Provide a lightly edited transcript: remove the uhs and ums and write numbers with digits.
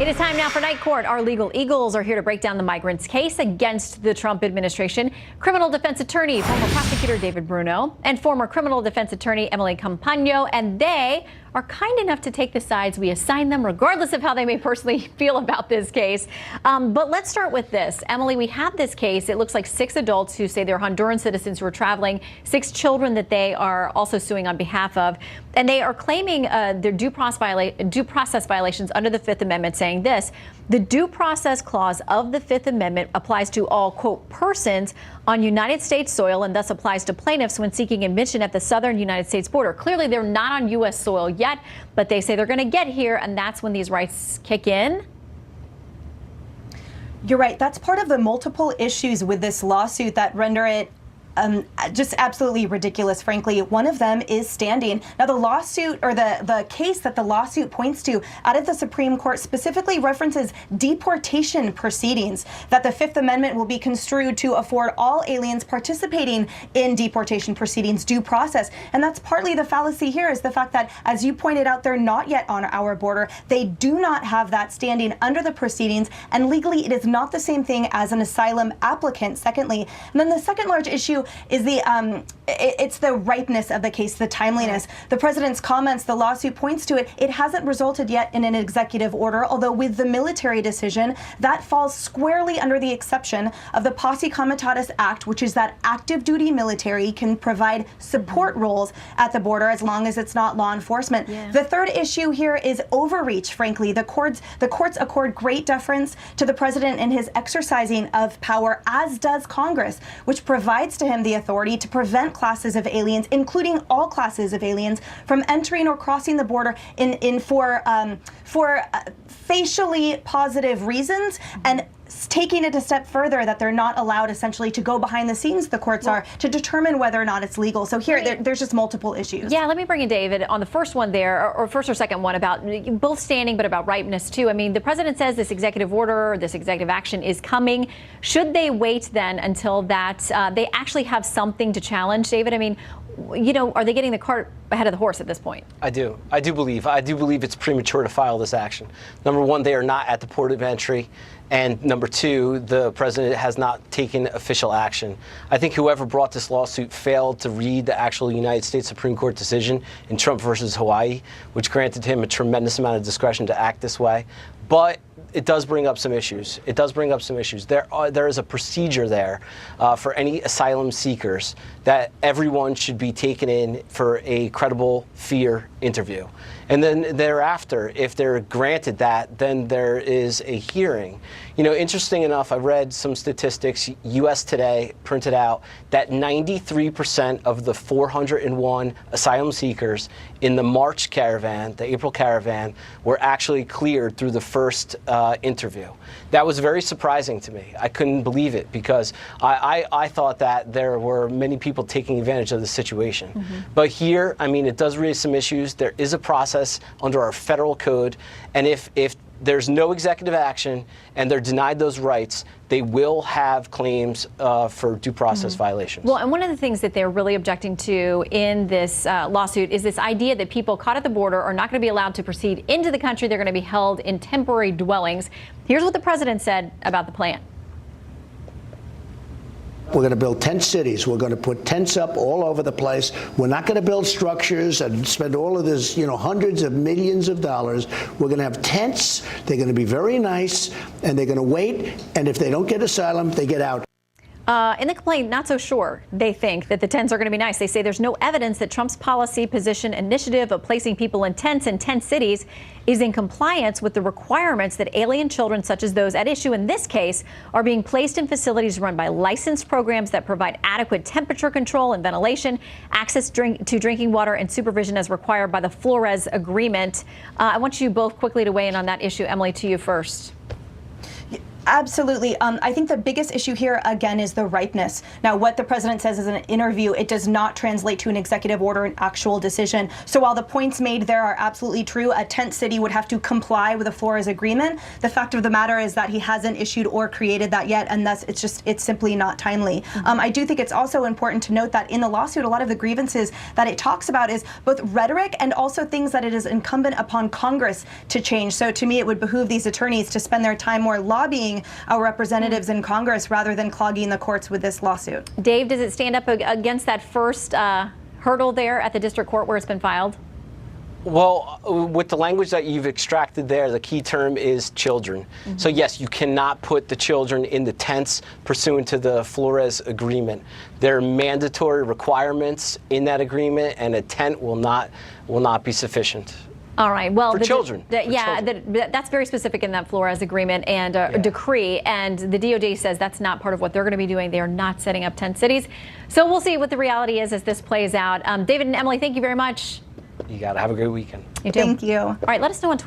It is time now for Night Court. Our legal eagles are here to break down the migrants' case against the Trump administration. Criminal defense attorney, former prosecutor David Bruno, and former criminal defense attorney Emily Compagno, and they are kind enough to take the sides we assign them, regardless of how they may personally feel about this case. But let's start with this. Emily, we have this case. It looks like 6 adults who say they're Honduran citizens who are traveling, 6 children that they are also suing on behalf of. And they are claiming their due process violations under the Fifth Amendment, saying this: the due process clause of the Fifth Amendment applies to all, quote, persons on United States soil and thus applies to plaintiffs when seeking admission at the southern United States border. Clearly, they're not on U.S. soil yet, but they say they're going to get here, and that's when these rights kick in. You're right. That's part of the multiple issues with this lawsuit that render it just absolutely ridiculous, frankly. One of them is standing. Now, the lawsuit, or the case that the lawsuit points to out of the Supreme Court, specifically references deportation proceedings, that the Fifth Amendment will be construed to afford all aliens participating in deportation proceedings due process. And that's partly the fallacy here, is the fact that, as you pointed out, they're not yet on our border. They do not have that standing under the proceedings, and legally it is not the same thing as an asylum applicant, secondly. And then the second large issue is it's the ripeness of the case, the timeliness. The president's comments, the lawsuit points to it. It hasn't resulted yet in an executive order, although with the military decision, that falls squarely under the exception of the Posse Comitatus Act, which is that active duty military can provide support roles at the border as long as it's not law enforcement. Yeah. The third issue here is overreach, frankly. The courts accord great deference to the president in his exercising of power, as does Congress, which provides to him the authority to prevent classes of aliens, including all classes of aliens, from entering or crossing the border for facially positive reasons, and taking it a step further, that they're not allowed essentially to go behind the scenes, the courts are, to determine whether or not it's legal. So here, there's just multiple issues. Yeah, let me bring in David on the first one there, or first or second one, about both standing but about ripeness too. I mean, the president says this executive order, this executive action is coming. Should they wait then until that they actually have something to challenge, David? I mean, you know, are they getting the cart ahead of the horse at this point? I do believe it's premature to file this action. Number one, they are not at the port of entry. And number two, the president has not taken official action. I think whoever brought this lawsuit failed to read the actual United States Supreme Court decision in Trump versus Hawaii, which granted him a tremendous amount of discretion to act this way. But it does bring up some issues. There is a procedure there for any asylum seekers that everyone should be taken in for a credible fear interview. And then thereafter, if they're granted that, then there is a hearing. You know, interesting enough, I read some statistics, US Today printed out, that 93% of the 401 asylum seekers in the March caravan, the April caravan, were actually cleared through the first interview. That was very surprising to me. I couldn't believe it, because I thought that there were many people taking advantage of the situation. Mm-hmm. But here, I mean, it does raise some issues. There is a process under our federal code, and if there's no executive action and they're denied those rights, they will have claims for due process violations. Well, and one of the things that they're really objecting to in this lawsuit is this idea that people caught at the border are not going to be allowed to proceed into the country. They're going to be held in temporary dwellings. Here's what the president said about the plan. We're going to build tent cities. We're going to put tents up all over the place. We're not going to build structures and spend all of this, you know, hundreds of millions of dollars. We're going to have tents. They're going to be very nice, and they're going to wait. And if they don't get asylum, they get out. In the complaint, not so sure they think that the tents are going to be nice. They say there's no evidence that Trump's policy, position, initiative of placing people in tents in tent cities is in compliance with the requirements that alien children, such as those at issue in this case, are being placed in facilities run by licensed programs that provide adequate temperature control and ventilation, access to drinking water, and supervision as required by the Flores Agreement. I want you both quickly to weigh in on that issue. Emily, to you first. Absolutely. I think the biggest issue here, again, is the ripeness. Now, what the president says is in an interview, it does not translate to an executive order, an actual decision. So while the points made there are absolutely true, a tent city would have to comply with the Flores agreement. The fact of the matter is that he hasn't issued or created that yet, and thus it's simply not timely. I do think it's also important to note that in the lawsuit, a lot of the grievances that it talks about is both rhetoric and also things that it is incumbent upon Congress to change. So to me, it would behoove these attorneys to spend their time more lobbying our representatives in Congress rather than clogging the courts with this lawsuit. Dave, does it stand up against that first hurdle there at the district court where it's been filed? Well, with the language that you've extracted there, the key term is children. So yes, you cannot put the children in the tents pursuant to the Flores agreement. There are mandatory requirements in that agreement, and a tent will not be sufficient. All right. Well, for children. That's very specific in that Flores agreement and decree. And the DOJ says that's not part of what they're going to be doing. They are not setting up tent cities. So we'll see what the reality is as this plays out. David and Emily, thank you very much. You got to have a great weekend. You too. Thank you. All right. Let us know on Twitter.